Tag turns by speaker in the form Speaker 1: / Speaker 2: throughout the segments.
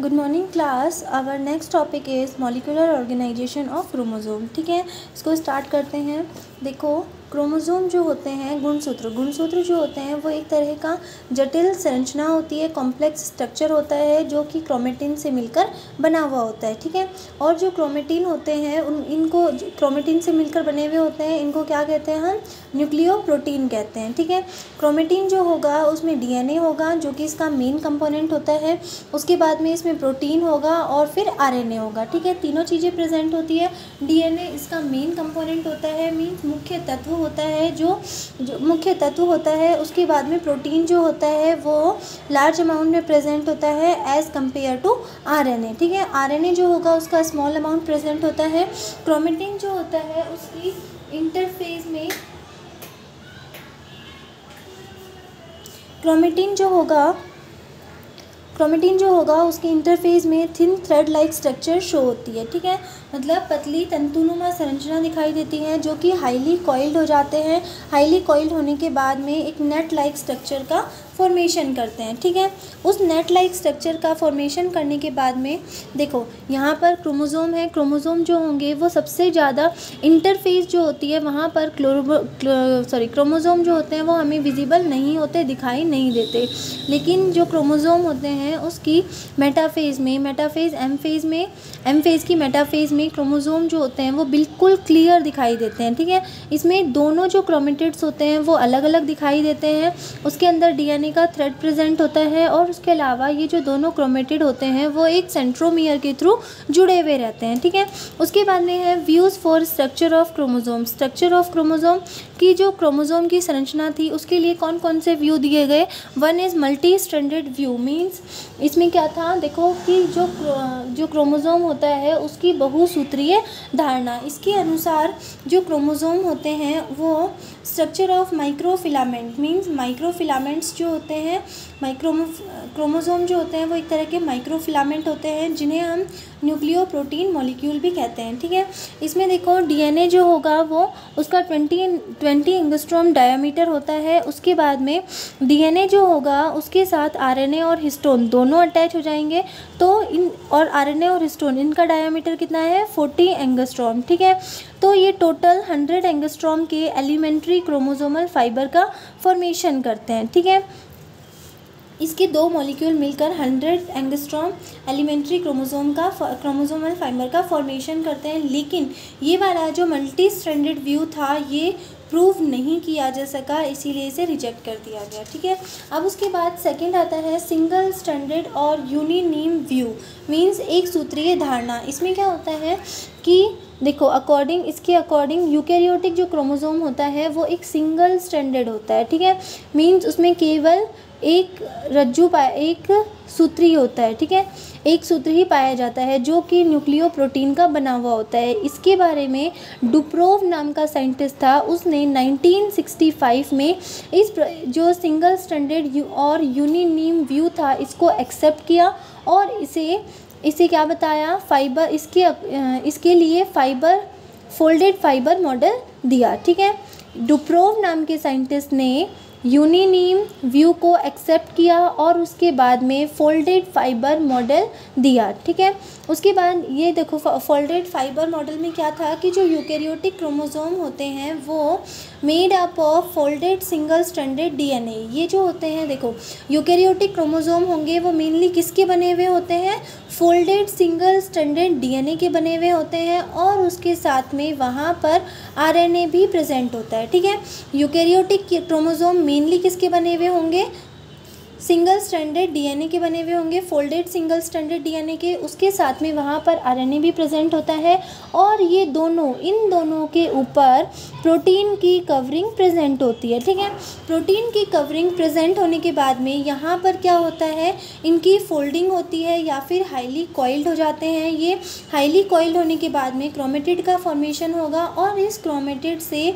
Speaker 1: Good morning class. Our next topic is molecular organisation of chromosome. ठीक है, इसको start करते हैं। देखो, क्रोमोसोम जो होते हैं गुणसूत्र जो होते हैं वो एक तरह का जटिल संरचना होती है, कॉम्प्लेक्स स्ट्रक्चर होता है जो कि क्रोमेटिन से मिलकर बना हुआ होता है। ठीक है, और जो क्रोमेटिन होते हैं इनको क्रोमेटिन से मिलकर बने हुए होते हैं, इनको क्या कहते हैं हम? न्यूक्लियोप्रोटीन कहते हैं। ठीक है, क्रोमेटिन जो होगा उसमें डीएनए होगा जो कि इसका मेन कंपोनेंट होता है। उसके बाद में इसमें प्रोटीन होगा और फिर आरएनए होगा। ठीक है, तीनों चीज़ें प्रेजेंट होती है। डीएनए इसका मेन कंपोनेंट होता है, मीन्स मुख्य तत्व होता है, जो मुख्य तत्व होता है। उसके बाद में प्रोटीन जो होता है वो लार्ज अमाउंट में प्रेजेंट होता है एज़ कम्पेयर टू आरएनए। ठीक है, आरएनए जो होगा उसका स्मॉल अमाउंट प्रेजेंट होता है। क्रोमेटिन जो होता है उसकी इंटरफेस में क्रोमेटिन जो होगा उसके इंटरफेस में thin thread like structure show होती है। ठीक है, मतलब पतली तंतुनुमा संरचना दिखाई देती है जो कि हाईली कॉइल्ड हो जाते हैं। हाईली कॉइल्ड होने के बाद में एक नेट लाइक स्ट्रक्चर का फॉर्मेशन करते हैं। ठीक है, उस नेट लाइक स्ट्रक्चर का फॉर्मेशन करने के बाद में देखो यहाँ पर क्रोमोसोम है। क्रोमोसोम जो होंगे वो सबसे ज़्यादा इंटरफेस जो होती है वहाँ पर क्रोमोसोम जो होते हैं वो हमें विजिबल नहीं होते, दिखाई नहीं देते। लेकिन जो क्रोमोसोम होते हैं उसकी मेटाफेज एम फेज़ की मेटाफेज में क्रोमोसोम जो होते हैं वो बिल्कुल क्लियर दिखाई देते हैं। ठीक है, इसमें दोनों जो क्रोमेटिड्स होते हैं वो अलग अलग दिखाई देते हैं। उसके अंदर डीएनए का थ्रेड प्रेजेंट होता है और उसके अलावा ये जो दोनों क्रोमेटिड होते हैं वो एक सेंट्रोमियर के थ्रू जुड़े हुए रहते हैं। ठीक है, उसके बाद में है views for structure of chromosome की जो क्रोमोसोम की संरचना थी उसके लिए कौन कौन से व्यू दिए गए। One is multi stranded view, means इसमें क्या था, देखो कि जो क्रोमोसोम होता है उसकी बहुसूत्रीय धारणा। इसके अनुसार जो क्रोमोसोम होते हैं वो structure of microfilament, means microfilaments जो होते हैं, क्रोमोसोम जो होते हैं वो एक तरह के माइक्रोफिलामेंट होते हैं जिन्हें हम न्यूक्लियोप्रोटीन मॉलिक्यूल भी कहते हैं। ठीक है, इसमें देखो डीएनए जो होगा वो उसका 20 एंगस्ट्रॉम डायामीटर होता है। उसके बाद में डीएनए जो होगा उसके साथ आरएनए और हिस्टोन दोनों अटैच हो जाएंगे। तो आरएनए और हिस्टोन इनका डायामीटर कितना है? 40 एंगस्ट्रॉम। ठीक है, तो ये टोटल 100 एंगस्ट्रॉम के एलिमेंट्री क्रोमोसोमल फाइबर का फॉर्मेशन करते हैं। ठीक है, इसके दो मॉलिक्यूल मिलकर 100 एंगस्ट्रॉम एलिमेंट्री क्रोमोसोमल फाइबर का फॉर्मेशन करते हैं। लेकिन ये वाला जो मल्टी स्ट्रैंडेड व्यू था ये प्रूव नहीं किया जा सका, इसीलिए इसे रिजेक्ट कर दिया गया। ठीक है, अब उसके बाद सेकंड आता है सिंगल स्ट्रैंडेड और यूनिनीम व्यू, मीन्स एक सूत्रीय धारणा। इसमें क्या होता है कि देखो इसके अकॉर्डिंग यूकैरियोटिक जो क्रोमोसोम होता है वो एक सिंगल स्ट्रैंडेड होता है। ठीक है, मीन्स उसमें केवल एक सूत्री होता है। ठीक है, एक सूत्र ही पाया जाता है जो कि न्यूक्लियोप्रोटीन का बना हुआ होता है। इसके बारे में डुप्रोव नाम का साइंटिस्ट था, उसने 1965 में जो सिंगल स्ट्रैंडेड और यूनिनीम व्यू था इसको एक्सेप्ट किया और इसे क्या बताया, इसके लिए फोल्डेड फाइबर मॉडल दिया। ठीक है, डुप्रोव नाम के साइंटिस्ट ने यूनिनीम व्यू को एक्सेप्ट किया और उसके बाद में फोल्डेड फाइबर मॉडल दिया। ठीक है, उसके बाद ये देखो फोल्डेड फाइबर मॉडल में क्या था कि जो यूकैरियोटिक क्रोमोसोम होते हैं वो made up of folded single stranded DNA. ये जो होते हैं देखो यूकैरियोटिक क्रोमोसोम होंगे वो मेनली किसके बने हुए होते हैं? फोल्डेड सिंगल स्ट्रैंडेड डीएनए के बने हुए होते हैं और उसके साथ में वहाँ पर आरएनए भी प्रेजेंट होता है। ठीक है, यूकैरियोटिक क्रोमोसोम मेनली किसके बने हुए होंगे? सिंगल स्ट्रैंडेड डीएनए के बने हुए होंगे, फोल्डेड सिंगल स्ट्रैंडेड डीएनए के, उसके साथ में वहाँ पर आरएनए भी प्रेजेंट होता है और इन दोनों के ऊपर प्रोटीन की कवरिंग प्रेजेंट होती है। ठीक है, प्रोटीन की कवरिंग प्रेजेंट होने के बाद में यहाँ पर क्या होता है, इनकी फोल्डिंग होती है या फिर हाईली कॉइल्ड हो जाते हैं। ये हाईली कॉइल्ड होने के बाद में क्रोमेटिड का फॉर्मेशन होगा और इस क्रोमेटिड से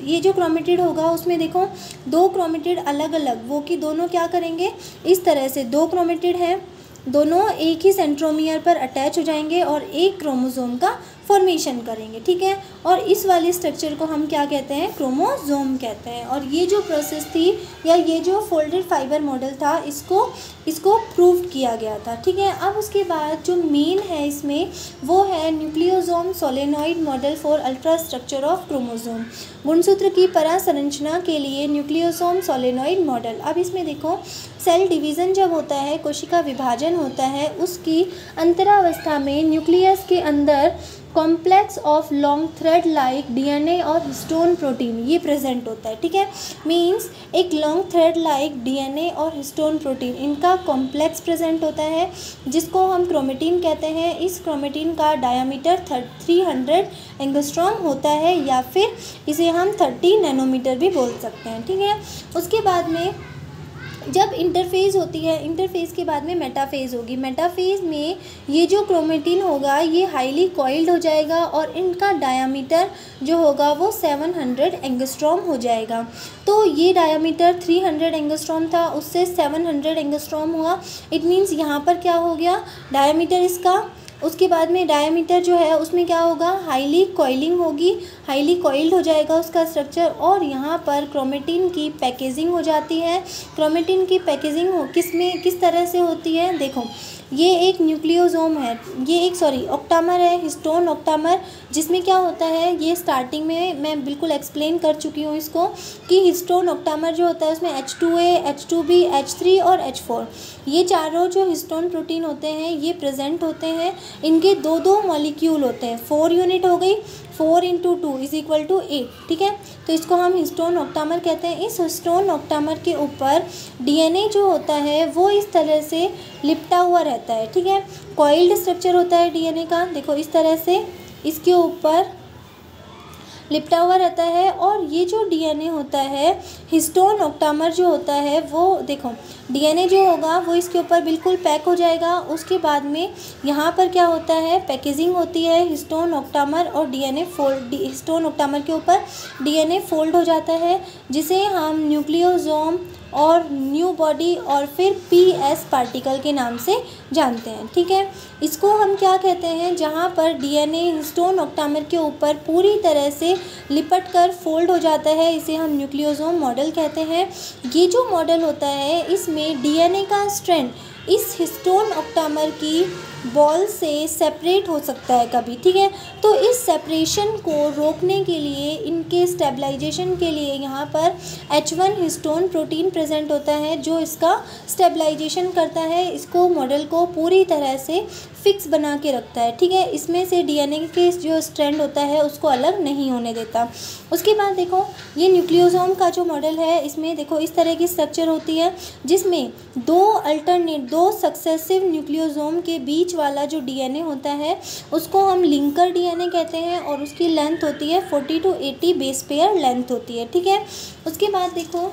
Speaker 1: ये जो क्रोमेटिड होगा उसमें देखो दो क्रोमेटिड अलग अलग, वो कि दोनों क्या करेंगे, इस तरह से दो क्रोमेटिड हैं, दोनों एक ही सेंट्रोमियर पर अटैच हो जाएंगे और एक क्रोमोसोम का फॉर्मेशन करेंगे, ठीक है। और इस वाले स्ट्रक्चर को हम क्या कहते हैं, क्रोमोसोम कहते हैं। और ये जो प्रोसेस थी या ये जो फोल्डेड फाइबर मॉडल था इसको प्रूव किया गया था, ठीक है। अब उसके बाद जो मेन है इसमें वो है nucleosome solenoid model for ultra structure of chromosome, गुणसूत्र की परा संरचना के लिए न्यूक्लियोसोम सोलेनॉइड मॉडल। अब इसमें देखो सेल डिवीज़न जब होता है, कोशिका विभाजन होता है, उसकी अंतरावस्था में न्यूक्लियस के अंदर complex of long thread like DNA और हिस्टोन प्रोटीन ये प्रेजेंट होता है, ठीक है। मींस एक लॉन्ग थ्रेड लाइक डीएनए और हिस्टोन प्रोटीन इनका कॉम्प्लेक्स प्रेजेंट होता है जिसको हम क्रोमेटिन कहते हैं। इस क्रोमेटिन का डायामीटर 300 एंगस्ट्रॉम होता है या फिर इसे हम 30 नैनोमीटर भी बोल सकते हैं, ठीक है। उसके बाद में जब इंटरफेज़ होती है, इंटरफेज़ के बाद में मेटाफेज़ होगी। मेटाफेज़ में ये जो क्रोमेटिन होगा ये हाईली कॉइल्ड हो जाएगा और इनका डायामीटर जो होगा वो 700 एंगस्ट्रॉम हो जाएगा। तो ये डायामीटर 300 एंगस्ट्रॉम था, उससे 700 एंगस्ट्रॉम हुआ। इट मीन्स यहाँ पर क्या हो गया, डायामीटर इसका, उसके बाद में डायामीटर जो है उसमें क्या होगा, हाईली कॉइलिंग होगी, हाईली कॉइल्ड हो जाएगा उसका स्ट्रक्चर। और यहाँ पर क्रोमेटिन की पैकेजिंग हो जाती है। क्रोमेटिन की पैकेजिंग किस तरह से होती है, देखो ये एक न्यूक्लियोसोम है, ये एक ऑक्टामर है, हिस्टोन ऑक्टामर, जिसमें क्या होता है, ये स्टार्टिंग में मैं बिल्कुल एक्सप्लेन कर चुकी हूँ इसको कि हिस्टोन ऑक्टामर जो होता है उसमें H2A, H2B, H3 और H4 ये चारों जो हिस्टोन प्रोटीन होते हैं ये प्रेजेंट होते हैं। इनके दो मॉलिक्यूल होते हैं, 4 यूनिट हो गई, 4 × 2 = 8, ठीक है। तो इसको हम हिस्टोन ऑक्टामर कहते हैं। इस हिस्टोन ऑक्टामर के ऊपर डीएनए जो होता है वो इस तरह से लिपटा हुआ रहता है, ठीक है। कॉइल्ड स्ट्रक्चर होता है डीएनए का, देखो इस तरह से इसके ऊपर लिपटा हुआ रहता है। और ये जो डीएनए होता है, हिस्टोन ऑक्टामर जो होता है वो देखो डीएनए जो होगा वो इसके ऊपर बिल्कुल पैक हो जाएगा। उसके बाद में यहाँ पर क्या होता है, पैकेजिंग होती है हिस्टोन ऑक्टामर और डीएनए फोल्ड, हिस्टोन ऑक्टामर के ऊपर डीएनए फोल्ड हो जाता है जिसे हम न्यूक्लियोसोम और न्यू बॉडी और फिर पीएस पार्टिकल के नाम से जानते हैं, ठीक है। इसको हम क्या कहते हैं, जहाँ पर डीएनए हिस्टोन ऑक्टामर के ऊपर पूरी तरह से लिपट कर फोल्ड हो जाता है, इसे हम न्यूक्लियोसोम मॉडल कहते हैं। ये जो मॉडल होता है इसमें डीएनए का स्ट्रैंड इस हिस्टोन ऑक्टामर की बॉल से सेपरेट हो सकता है कभी, ठीक है। तो इस सेपरेशन को रोकने के लिए, इनके स्टेबलाइजेशन के लिए यहाँ पर H1 हिस्टोन प्रोटीन प्रेजेंट होता है जो इसका स्टेबलाइजेशन करता है, इसको मॉडल को पूरी तरह से फिक्स बना के रखता है, ठीक है। इसमें से डीएनए के जो स्ट्रैंड होता है उसको अलग नहीं होने देता। उसके बाद देखो ये न्यूक्लियोसोम का जो मॉडल है इसमें देखो इस तरह की स्ट्रक्चर होती है जिसमें दो सक्सेसिव न्यूक्लियोसोम के बीच वाला जो डीएनए होता है उसको हम लिंकर डीएनए कहते हैं और उसकी लेंथ होती है 40 to 80 बेस पेयर लेंथ होती है, ठीक है। उसके बाद देखो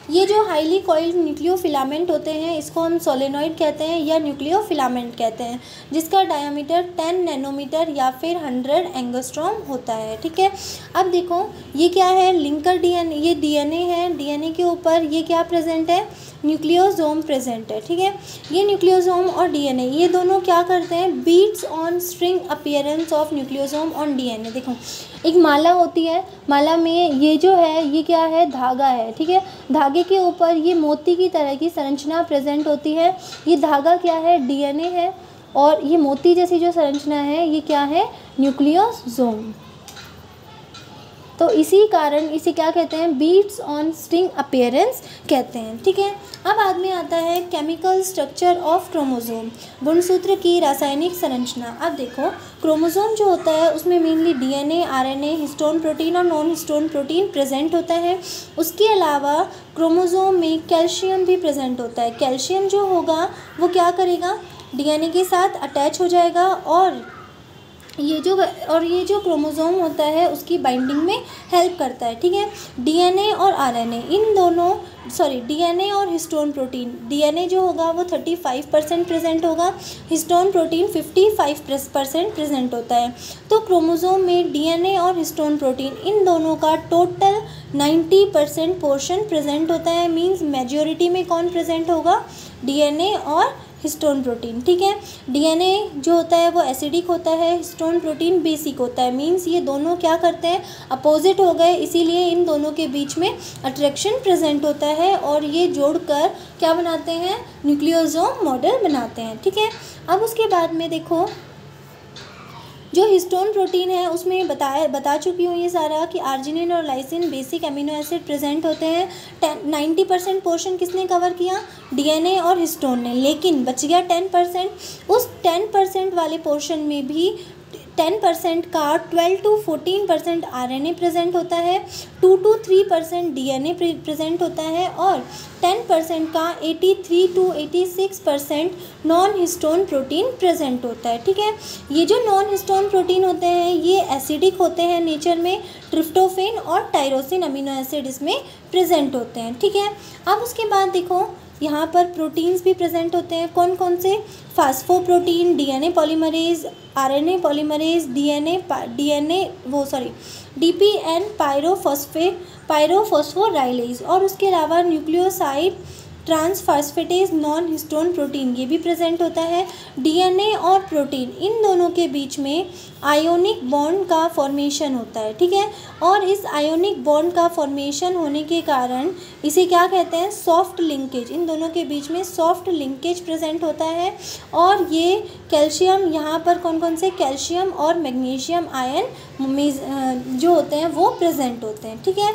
Speaker 1: ये जो हाईली कॉइल्ड न्यूक्लियोफिलामेंट होते हैं इसको हम सोलेनॉइड कहते हैं या न्यूक्लियोफिलामेंट कहते हैं, जिसका डायामीटर 10 नैनोमीटर या फिर 100 एंगस्ट्रॉम होता है, ठीक है। अब देखो ये क्या है, लिंकर डीएनए, ये डीएनए है, डीएनए के ऊपर ये क्या प्रेजेंट है, न्यूक्लियोसोम प्रेजेंट है, ठीक है। ये न्यूक्लियोसोम और डीएनए ये दोनों क्या करते हैं, beads on string appearance of nucleosome on DNA. देखो एक माला होती है, माला में ये जो है ये क्या है, धागा है, ठीक है। धागे के ऊपर ये मोती की तरह की संरचना प्रेजेंट होती है। ये धागा क्या है, डीएनए है और ये मोती जैसी जो संरचना है ये क्या है, न्यूक्लियोसोम। तो इसी कारण इसे क्या कहते हैं, बीट्स ऑन स्ट्रिंग अपीयरेंस कहते हैं, ठीक है। अब बाद में आता है केमिकल स्ट्रक्चर ऑफ क्रोमोसोम, गुणसूत्र की रासायनिक संरचना। अब देखो क्रोमोसोम जो होता है उसमें mainly DNA, RNA, histone protein और नॉन हिस्टोन प्रोटीन प्रेजेंट होता है। उसके अलावा क्रोमोसोम में कैल्शियम भी प्रेजेंट होता है। कैल्शियम जो होगा वो क्या करेगा, डीएनए के साथ अटैच हो जाएगा और ये जो क्रोमोसोम होता है उसकी बाइंडिंग में हेल्प करता है, ठीक है। डीएनए और आरएनए इन दोनों डीएनए और हिस्टोन प्रोटीन, डीएनए जो होगा वो 35% प्रेजेंट होगा, हिस्टोन प्रोटीन 55% प्रेजेंट होता है। तो क्रोमोसोम में डीएनए और हिस्टोन प्रोटीन इन दोनों का टोटल 90% पोर्शन प्रेजेंट होता है। मींस मेजॉरिटी में कौन प्रेजेंट होगा, डीएनए और हिस्टोन प्रोटीन, ठीक है। डीएनए जो होता है वो एसिडिक होता है, हिस्टोन प्रोटीन बेसिक होता है। मीन्स ये दोनों क्या करते हैं, अपोजिट हो गए, इसीलिए इन दोनों के बीच में अट्रैक्शन प्रेजेंट होता है और ये जोड़कर क्या बनाते हैं, न्यूक्लियोसोम मॉडल बनाते हैं, ठीक है। अब उसके बाद में देखो जो हिस्टोन प्रोटीन है उसमें बता चुकी हूँ ये सारा कि आर्जिनिन और lysine basic amino acid present होते हैं। 90% पोर्शन किसने कवर किया, डीएनए और हिस्टोन ने, लेकिन बच गया 10%। उस 10% वाले पोर्शन में भी 10% का 12 to 14% आरएनए प्रेजेंट होता है, 2 to 3% डीएनए प्रेजेंट होता है और 10% का 83 to 86% non histone protein present होता है, ठीक है। ये जो नॉन हिस्टोन प्रोटीन होते हैं ये एसिडिक होते हैं नेचर में, ट्रिप्टोफेन और टायरोसिन अमीनो एसिड इसमें प्रेजेंट होते हैं, ठीक है। अब उसके बाद देखो यहाँ पर प्रोटीन्स भी प्रेजेंट होते हैं, कौन कौन से, phosphoprotein, DNA polymerase, RNA polymerase, DPN pyrophosphorylase और उसके अलावा nucleoside transphosphatase non histone protein ये भी प्रेजेंट होता है। डीएनए और प्रोटीन इन दोनों के बीच में आयोनिक बॉन्ड का फॉर्मेशन होता है, ठीक है। और इस आयोनिक बॉन्ड का फॉर्मेशन होने के कारण इसे क्या कहते हैं, सॉफ्ट लिंकेज, इन दोनों के बीच में सॉफ्ट लिंकेज प्रेजेंट होता है। और ये कैल्शियम, यहाँ पर कौन कौन से, कैल्शियम और मैग्नीशियम आयन जो होते हैं वो प्रेजेंट होते हैं, ठीक है।